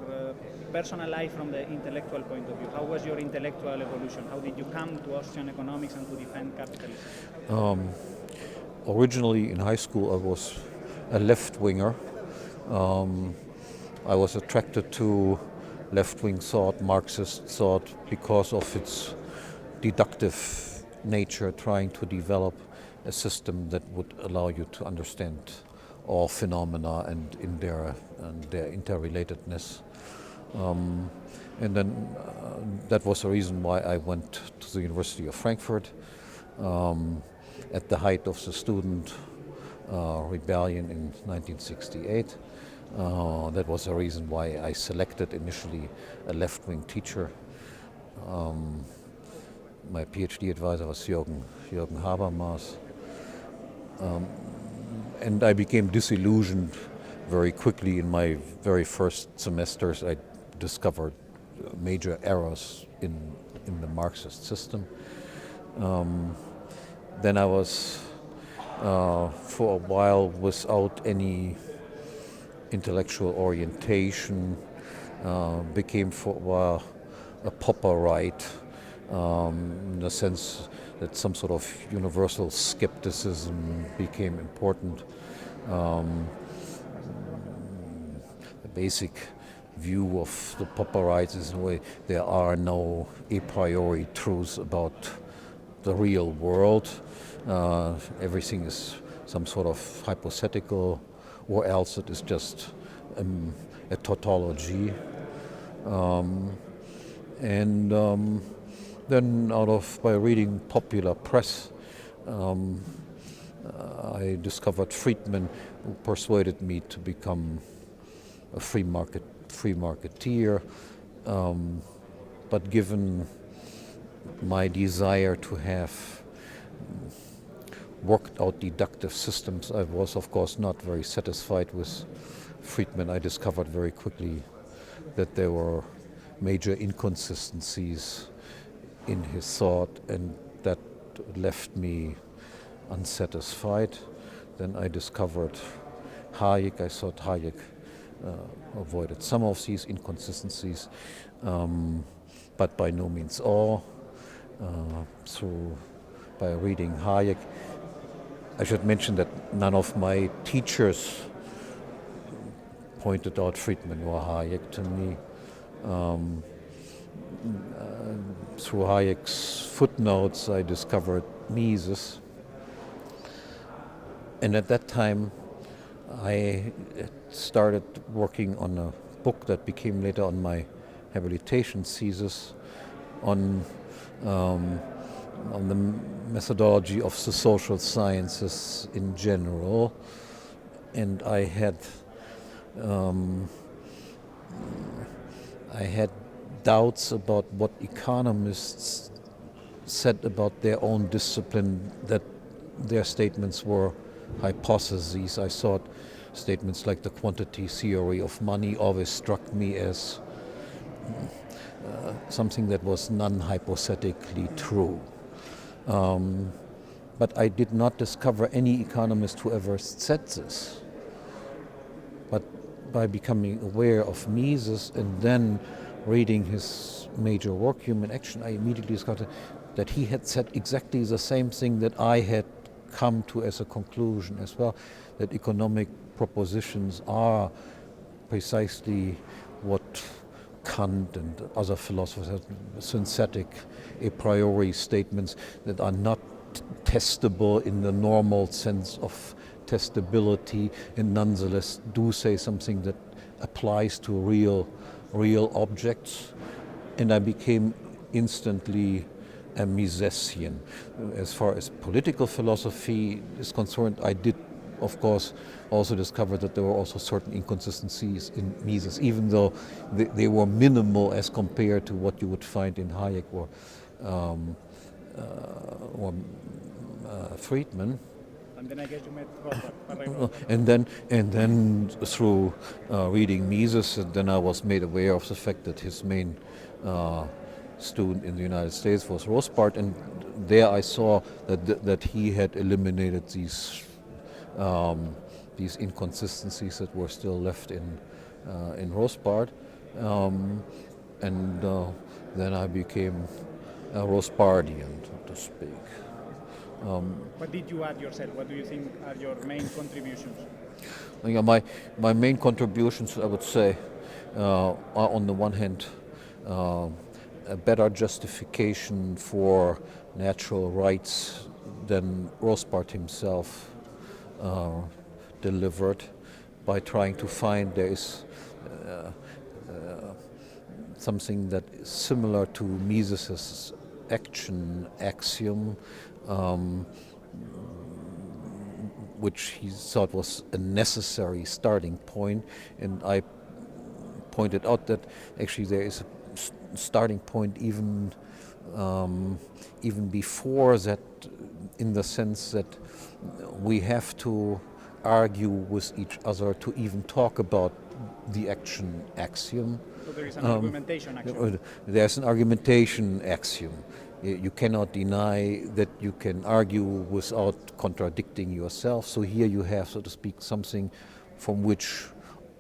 your personal life from the intellectual point of view. How was your intellectual evolution? How did you come to Austrian economics and to defend capitalism? Originally in high school I was a left-winger. I was attracted to left-wing thought, Marxist thought, because of its deductive nature, trying to develop a system that would allow you to understand all phenomena and their interrelatedness. And then that was the reason why I went to the University of Frankfurt at the height of the student rebellion in 1968. That was the reason why I selected initially a left-wing teacher. My PhD advisor was Jürgen Habermas. And I became disillusioned very quickly in my very first semesters. I discovered major errors in the Marxist system. Then I was for a while without any intellectual orientation, became for a while a Popperite, in the sense that some sort of universal skepticism became important. The basic view of the Popperites is in a way there are no a priori truths about the real world. Everything is some sort of hypothetical, or else it is just a tautology. Then by reading popular press, I discovered Friedman, who persuaded me to become a free marketeer. But given my desire to have worked out deductive systems, I was of course not very satisfied with Friedman. I discovered very quickly that there were major inconsistencies in his thought, and that left me unsatisfied. Then I discovered Hayek. I thought Hayek avoided some of these inconsistencies, but by no means all. By reading Hayek, I should mention that none of my teachers pointed out Friedman or Hayek to me. Through Hayek's footnotes, I discovered Mises. And at that time, I started working on a book that became later on my habilitation thesis on the methodology of the social sciences in general. And I had doubts about what economists said about their own discipline, that their statements were hypotheses. I thought statements like the quantity theory of money always struck me as something that was non-hypothetically true. But I did not discover any economist who ever said this. But by becoming aware of Mises and then reading his major work, Human Action, I immediately discovered that he had said exactly the same thing that I had come to as a conclusion as well, that economic propositions are precisely what Kant and other philosophers have, synthetic a priori statements that are not testable in the normal sense of testability, and nonetheless do say something that applies to real objects. And I became instantly a Misesian. As far as political philosophy is concerned, I did, of course, also discover that there were also certain inconsistencies in Mises, even though they were minimal as compared to what you would find in Hayek or Friedman. And then I guess you met Hoppe. And then through reading Mises, then I was made aware of the fact that his main student in the United States was Rothbard, and there I saw that he had eliminated these inconsistencies that were still left in Rothbard. and then I became a Rothbardian, so to speak. What did you add yourself? What do you think are your main contributions? My main contributions, I would say, are on the one hand a better justification for natural rights than Rothbard himself delivered, by trying to find there is something that is similar to Mises's action axiom, which he thought was a necessary starting point, and I pointed out that actually there is a starting point even before that, in the sense that we have to argue with each other to even talk about the action axiom. So there is an argumentation axiom. There's an argumentation axiom. You cannot deny that you can argue without contradicting yourself. So here you have, so to speak, something from which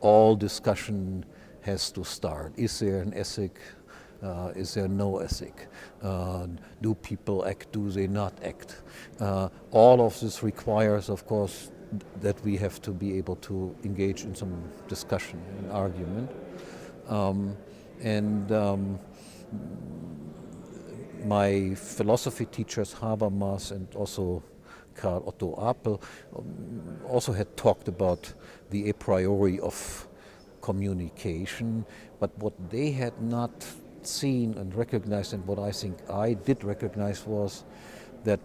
all discussion has to start. Is there an ethic? Is there no ethic? Do people act? Do they not act? All of this requires, of course, that we have to be able to engage in some discussion and argument. My philosophy teachers, Habermas and also Karl Otto Apel, also had talked about the a priori of communication, but what they had not seen and recognized, and what I think I did recognize, was that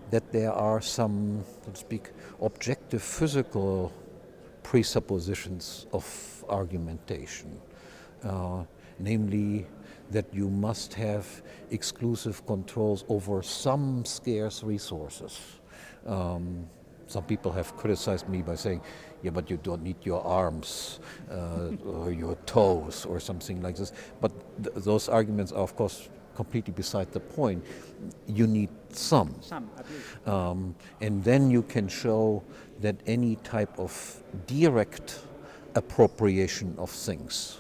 that there are some, so to speak, objective physical presuppositions of argumentation, namely that you must have exclusive controls over some scarce resources. Some people have criticized me by saying, yeah, but you don't need your arms or your toes or something like this. But those arguments are, of course, completely beside the point. You need some. Some, at least. And then you can show that any type of direct appropriation of things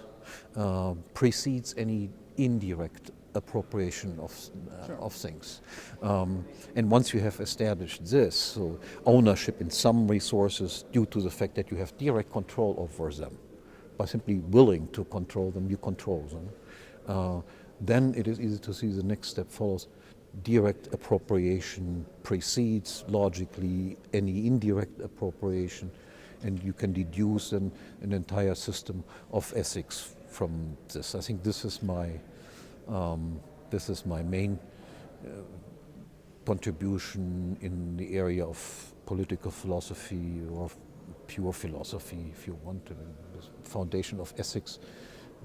precedes any indirect appropriation of things. And once you have established this, so ownership in some resources due to the fact that you have direct control over them, by simply willing to control them, you control them. Then it is easy to see the next step follows. Direct appropriation precedes logically any indirect appropriation, and you can deduce an entire system of ethics from this. I think this is my main contribution in the area of political philosophy, or pure philosophy, if you want. The foundation of ethics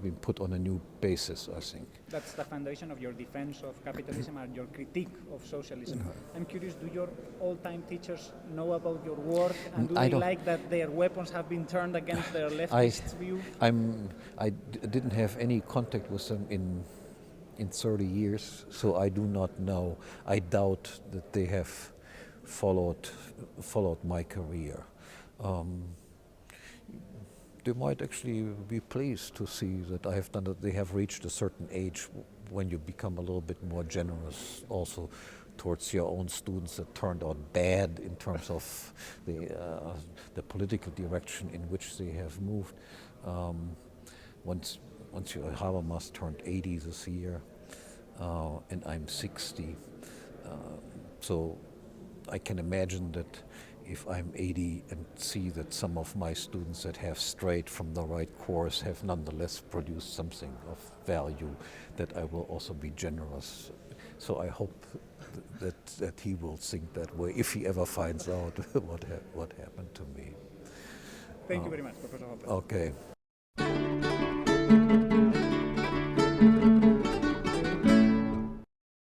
been put on a new basis, I think. That's the foundation of your defense of capitalism and your critique of socialism. I'm curious, do your old-time teachers know about your work, and do they like that their weapons have been turned against their leftist view? I didn't have any contact with them in 30 years, so I do not know. I doubt that they have followed my career. They might actually be pleased to see that I have done that. They have reached a certain age when you become a little bit more generous also towards your own students that turned out bad in terms of the political direction in which they have moved. Once Habermas turned 80 this year, and I'm 60, so I can imagine that if I'm 80 and see that some of my students that have strayed from the right course have nonetheless produced something of value, that I will also be generous. So I hope that he will think that way if he ever finds out what happened to me. Thank you very much, Professor Hoppe. Okay.